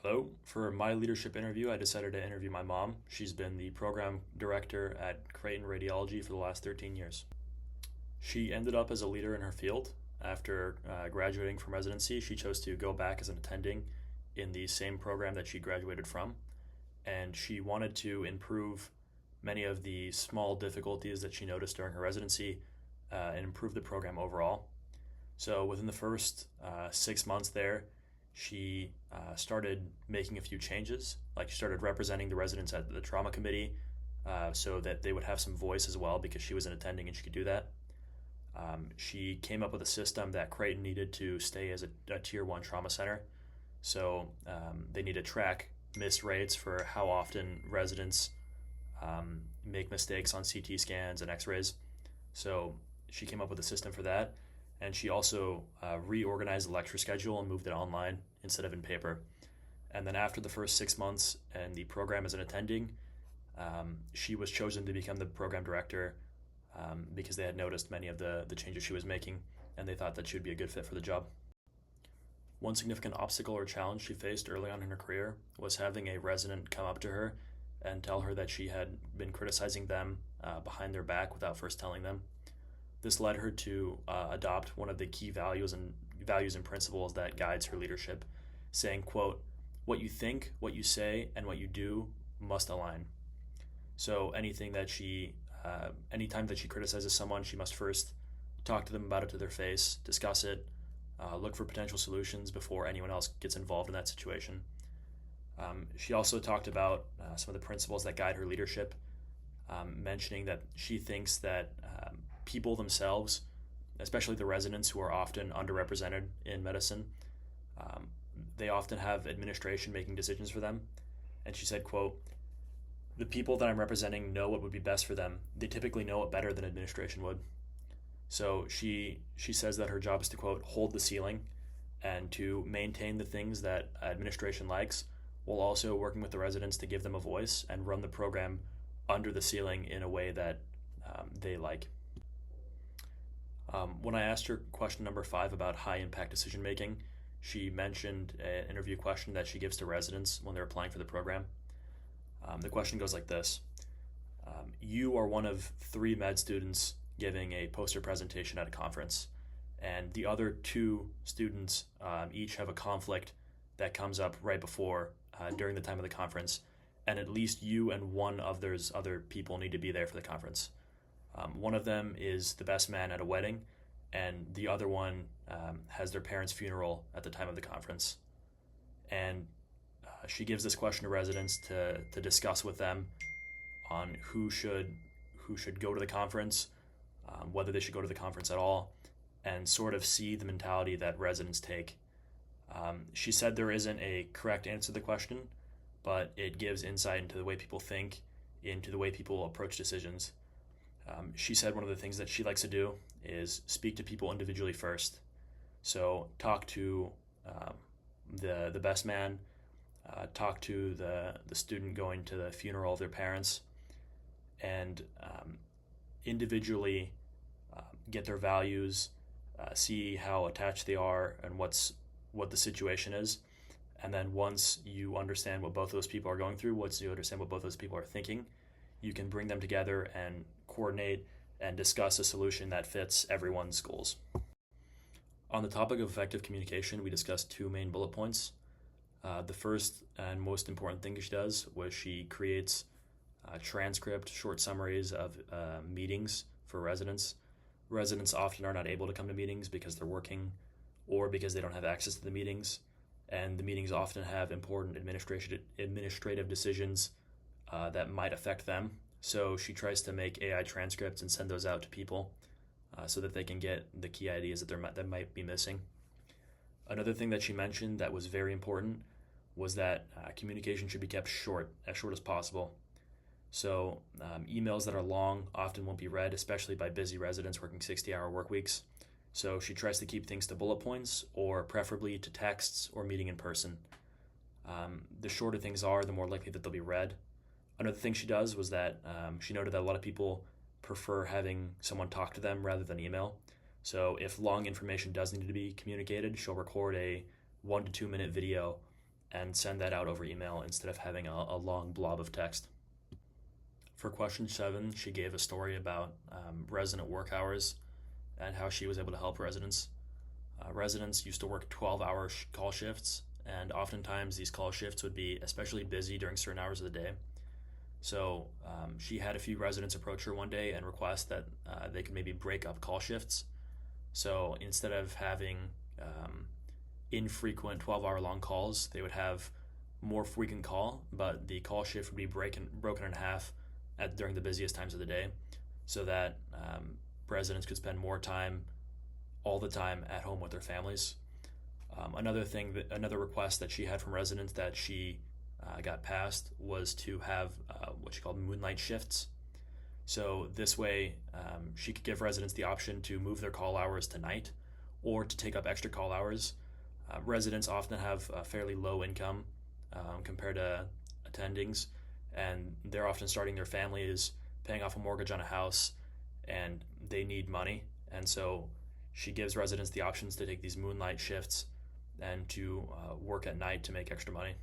Hello. For my leadership interview, I decided to interview my mom. She's been the program director at Creighton Radiology for the last 13 years. She ended up as a leader in her field. After graduating from residency, she chose to go back as an attending in the same program that she graduated from, and she wanted to improve many of the small difficulties that she noticed during her residency and improve the program overall. So within the first 6 months there, she started making a few changes. Like she started representing the residents at the trauma committee so that they would have some voice as well because she was an attending and she could do that. She came up with a system that Creighton needed to stay as a tier one trauma center. So they need to track miss rates for how often residents make mistakes on CT scans and x-rays. So she came up with a system for that. And she also reorganized the lecture schedule and moved it online instead of in paper. And then after the first 6 months and the program as an attending, she was chosen to become the program director because they had noticed many of the changes she was making and they thought that she would be a good fit for the job. One significant obstacle or challenge she faced early on in her career was having a resident come up to her and tell her that she had been criticizing them behind their back without first telling them. This led her to adopt one of the key values and principles that guides her leadership, saying, quote, "What you think, what you say, and what you do must align." So anytime that she criticizes someone, she must first talk to them about it to their face, discuss it, look for potential solutions before anyone else gets involved in that situation. She also talked about some of the principles that guide her leadership, mentioning that she thinks that people themselves, especially the residents who are often underrepresented in medicine, they often have administration making decisions for them. And she said, quote, "The people that I'm representing know what would be best for them. They typically know it better than administration would." So she says that her job is to, quote, "hold the ceiling and to maintain the things that administration likes while also working with the residents to give them a voice and run the program under the ceiling in a way that they like." When I asked her question number 5 about high impact decision making, she mentioned an interview question that she gives to residents when they're applying for the program. The question goes like this. You are one of 3 med students giving a poster presentation at a conference, and the other 2 students each have a conflict that comes up right before during the time of the conference, and at least you and one of those other people need to be there for the conference. One of them is the best man at a wedding, and the other one has their parents' funeral at the time of the conference. And she gives this question to residents to discuss with them on who should go to the conference, whether they should go to the conference at all, and sort of see the mentality that residents take. She said there isn't a correct answer to the question, but it gives insight into the way people think, into the way people approach decisions. She said one of the things that she likes to do is speak to people individually first. So talk to the best man, talk to the student going to the funeral of their parents, and individually get their values, see how attached they are and what the situation is. And then once you understand what both those people are going through, once you understand what both those people are thinking, you can bring them together and coordinate and discuss a solution that fits everyone's goals. On the topic of effective communication, we discussed 2 main bullet points. The first and most important thing she does was she creates transcript, short summaries of meetings for residents. Residents often are not able to come to meetings because they're working or because they don't have access to the meetings. And the meetings often have important administrative decisions that might affect them. So she tries to make AI transcripts and send those out to people so that they can get the key ideas that might be missing. Another thing that she mentioned that was very important was that communication should be kept as short as possible. So emails that are long often won't be read, especially by busy residents working 60-hour work weeks. So she tries to keep things to bullet points or preferably to texts or meeting in person. The shorter things are, the more likely that they'll be read. Another thing she does was that she noted that a lot of people prefer having someone talk to them rather than email. So if long information does need to be communicated, she'll record a 1 to 2 minute video and send that out over email instead of having a long blob of text. For question 7, she gave a story about resident work hours and how she was able to help residents. Residents used to work 12-hour call shifts, and oftentimes these call shifts would be especially busy during certain hours of the day. So she had a few residents approach her one day and request that they could maybe break up call shifts. So instead of having infrequent 12-hour long calls, they would have more frequent call, but the call shift would be broken in half during the busiest times of the day, so that residents could spend more time all the time at home with their families. Another request that she had from residents that she got passed was to have what she called moonlight shifts. So this way, she could give residents the option to move their call hours to night or to take up extra call hours. Residents often have a fairly low income compared to attendings, and they're often starting their families, paying off a mortgage on a house, and they need money. And so she gives residents the options to take these moonlight shifts and to work at night to make extra money.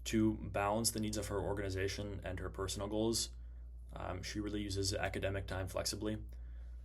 To balance the needs of her organization and her personal goals, she really uses academic time flexibly.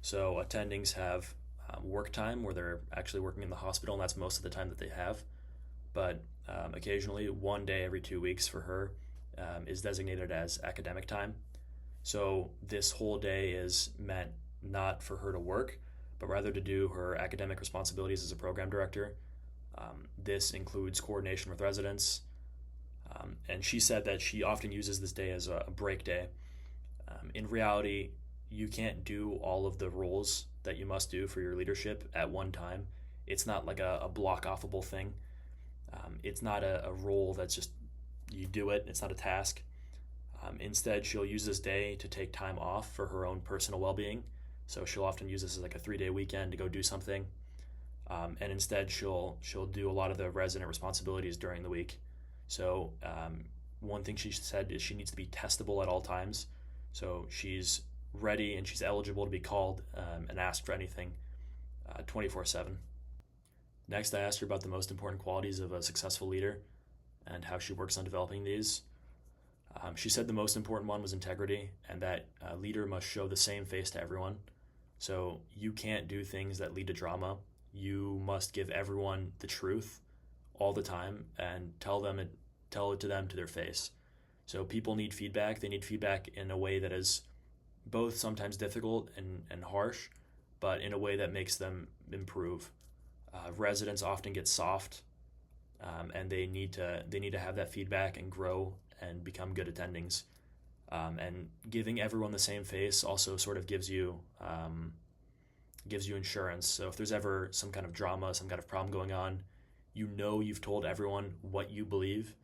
So attendings have work time where they're actually working in the hospital, and that's most of the time that they have. But occasionally, one day every 2 weeks for her is designated as academic time. So this whole day is meant not for her to work, but rather to do her academic responsibilities as a program director. This includes coordination with residents. And she said that she often uses this day as a break day. In reality, you can't do all of the roles that you must do for your leadership at one time. It's not like a block-offable thing. It's not a role that's just you do it. It's not a task. Instead, she'll use this day to take time off for her own personal well-being. So she'll often use this as like a 3-day weekend to go do something. And instead, she'll do a lot of the resident responsibilities during the week. So one thing she said is she needs to be testable at all times. So she's ready and she's eligible to be called and asked for anything 24/7. Next, I asked her about the most important qualities of a successful leader and how she works on developing these. She said the most important one was integrity, and that a leader must show the same face to everyone. So you can't do things that lead to drama. You must give everyone the truth all the time and tell it to them to their face. So people need feedback. They need feedback in a way that is both sometimes difficult and harsh, but in a way that makes them improve. Residents often get soft, and they need to have that feedback and grow and become good attendings. And giving everyone the same face also sort of gives you insurance. So if there's ever some kind of drama, some kind of problem going on, you've told everyone what you believe,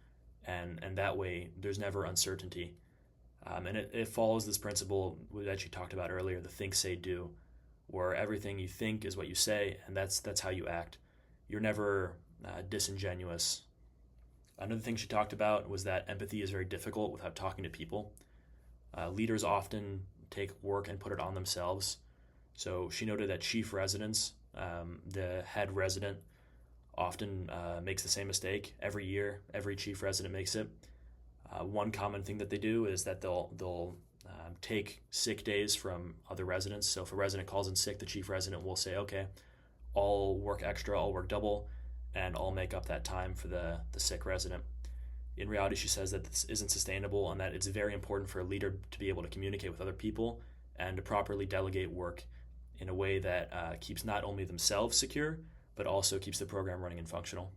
and that way there's never uncertainty. And it follows this principle that you talked about earlier, the think, say, do, where everything you think is what you say, and that's how you act. You're never disingenuous. Another thing she talked about was that empathy is very difficult without talking to people. Leaders often take work and put it on themselves. So she noted that chief residents, the head resident, often makes the same mistake every year. Every chief resident makes it. One common thing that they do is that they'll take sick days from other residents. So if a resident calls in sick, the chief resident will say, okay, I'll work extra, I'll work double, and I'll make up that time for the sick resident. In reality, she says that this isn't sustainable and that it's very important for a leader to be able to communicate with other people and to properly delegate work in a way that keeps not only themselves secure, but also keeps the program running and functional.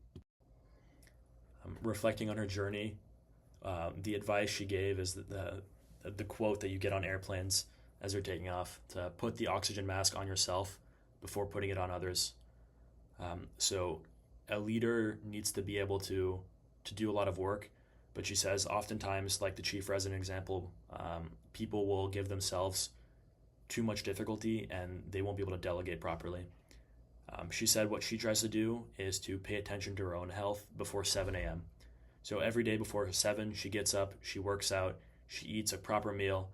Reflecting on her journey, the advice she gave is that the quote that you get on airplanes as they're taking off, to put the oxygen mask on yourself before putting it on others. So a leader needs to be able to do a lot of work, but she says oftentimes, like the chief resident example, people will give themselves too much difficulty and they won't be able to delegate properly. She said what she tries to do is to pay attention to her own health before 7 a.m. So every day before 7, she gets up, she works out, she eats a proper meal,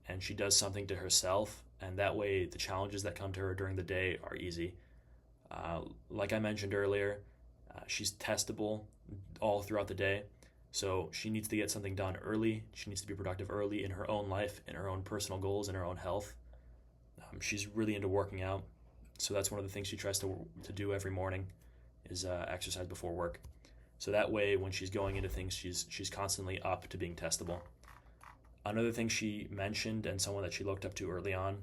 and she does something to herself, and that way the challenges that come to her during the day are easy. Like I mentioned earlier, She's testable all throughout the day. So she needs to get something done early. She needs to be productive early in her own life, in her own personal goals, in her own health. She's really into working out. So that's one of the things she tries to do every morning is exercise before work. So that way, when she's going into things, she's constantly up to being testable. Another thing she mentioned, and someone that she looked up to early on,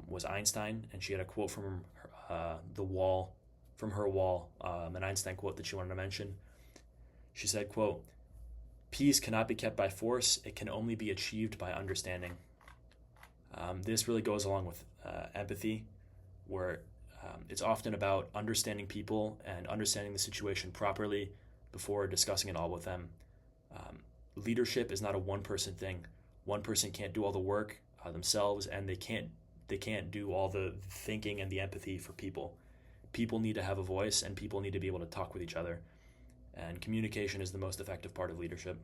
was Einstein, and she had a quote from her wall, an Einstein quote that she wanted to mention. She said, quote, "Peace cannot be kept by force, it can only be achieved by understanding." This really goes along with empathy, where it's often about understanding people and understanding the situation properly before discussing it all with them. Leadership is not a one-person thing. One person can't do all the work themselves, and they can't do all the thinking and the empathy for people. People need to have a voice, and people need to be able to talk with each other. And communication is the most effective part of leadership.